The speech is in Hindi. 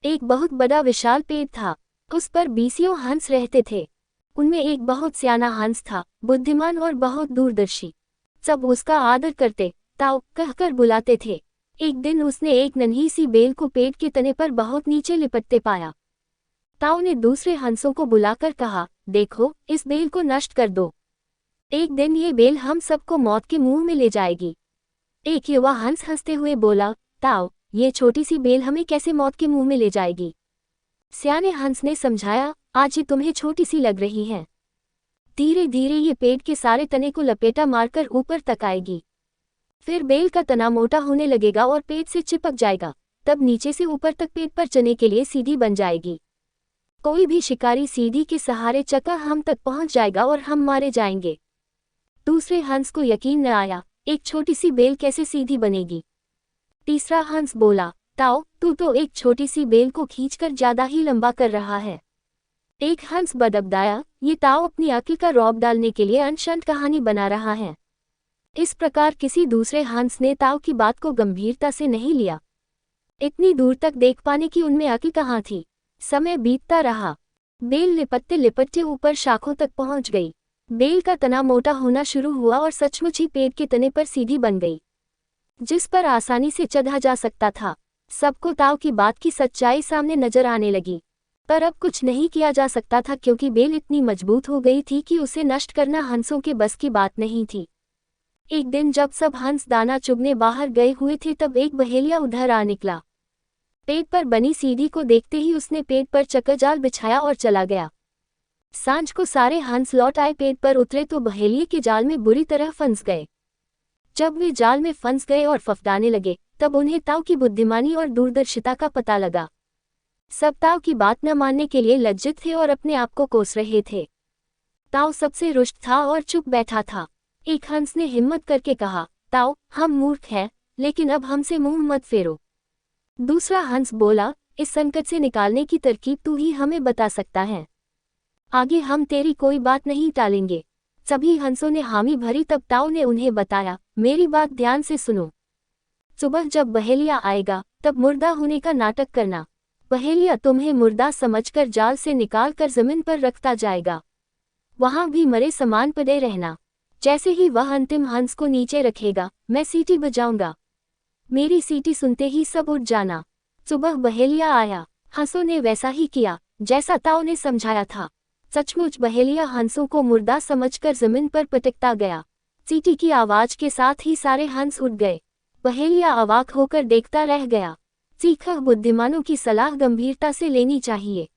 एक बहुत बड़ा विशाल पेड़ था। उस पर बीसियों हंस रहते थे। उनमें एक बहुत सियाना हंस था, बुद्धिमान और बहुत दूरदर्शी। सब उसका आदर करते, ताऊ कहकर बुलाते थे। एक दिन उसने एक नन्ही सी बेल को पेड़ के तने पर बहुत नीचे लिपटते पाया। ताऊ ने दूसरे हंसों को बुलाकर कहा, देखो, इस बेल को नष्ट कर दो। एक दिन ये बेल हम सबको मौत के मुंह में ले जाएगी। एक युवा हंस हंसते हुए बोला, ताऊ, ये छोटी सी बेल हमें कैसे मौत के मुंह में ले जाएगी? सियाने हंस ने समझाया, आज ही तुम्हें छोटी सी लग रही है। धीरे धीरे ये पेड़ के सारे तने को लपेटा मारकर ऊपर तक आएगी। फिर बेल का तना मोटा होने लगेगा और पेड़ से चिपक जाएगा। तब नीचे से ऊपर तक पेड़ पर चने के लिए सीधी बन जाएगी। कोई भी शिकारी सीधी के सहारे चका हम तक पहुंच जाएगा और हम मारे जाएंगे। दूसरे हंस को यकीन न आया, एक छोटी सी बेल कैसे सीधी बनेगी? तीसरा हंस बोला, ताऊ, तू तो एक छोटी सी बेल को खींचकर ज्यादा ही लंबा कर रहा है। एक हंस बदबदाया, ये ताऊ अपनी अक्ल का रौब डालने के लिए अनशन कहानी बना रहा है। इस प्रकार किसी दूसरे हंस ने ताऊ की बात को गंभीरता से नहीं लिया। इतनी दूर तक देख पाने की उनमें अक्ल कहाँ थी। समय बीतता रहा। बेल लिपटते लिपटते ऊपर शाखों तक पहुंच गई। बेल का तना मोटा होना शुरू हुआ और सचमुच ही पेड़ के तने पर सीधी बन गई, जिस पर आसानी से चढ़ा जा सकता था। सबको ताऊ की बात की सच्चाई सामने नजर आने लगी। पर अब कुछ नहीं किया जा सकता था, क्योंकि बेल इतनी मजबूत हो गई थी कि उसे नष्ट करना हंसों के बस की बात नहीं थी। एक दिन जब सब हंस दाना चुगने बाहर गए हुए थे, तब एक बहेलिया उधर आ निकला। पेड़ पर बनी सीढ़ी को देखते ही उसने पेड़ पर चक्करजाल बिछाया और चला गया। सांझ को सारे हंस लौट आए। पेड़ पर उतरे तो बहेलिये के जाल में बुरी तरह फंस गए। जब वे जाल में फंस गए और फफडाने लगे, तब उन्हें ताऊ की बुद्धिमानी और दूरदर्शिता का पता लगा। सब ताऊ की बात न मानने के लिए लज्जित थे और अपने आप को कोस रहे थे। ताऊ सबसे रुष्ट था और चुप बैठा था। एक हंस ने हिम्मत करके कहा, ताऊ, हम मूर्ख हैं, लेकिन अब हमसे मुंह मत फेरो। दूसरा हंस बोला, इस संकट से निकालने की तरकीब तू ही हमें बता सकता है। आगे हम तेरी कोई बात नहीं टालेंगे। सभी हंसों ने हामी भरी। तब ताऊ ने उन्हें बताया, मेरी बात ध्यान से सुनो। सुबह जब बहेलिया आएगा, तब मुर्दा होने का नाटक करना। बहेलिया तुम्हें मुर्दा समझकर जाल से निकाल कर जमीन पर रखता जाएगा। वहां भी मरे समान पड़े रहना। जैसे ही वह अंतिम हंस को नीचे रखेगा, मैं सीटी बजाऊंगा। मेरी सीटी सुनते ही सब उठ जाना। सुबह बहेलिया आया। हंसों ने वैसा ही किया जैसा ताऊ ने समझाया था। सचमुच बहेलिया हंसों को मुर्दा समझकर जमीन पर पटकता गया। सीटी की आवाज के साथ ही सारे हंस उठ गए। बहेलिया अवाक होकर देखता रह गया। सीखा, बुद्धिमानों की सलाह गंभीरता से लेनी चाहिए।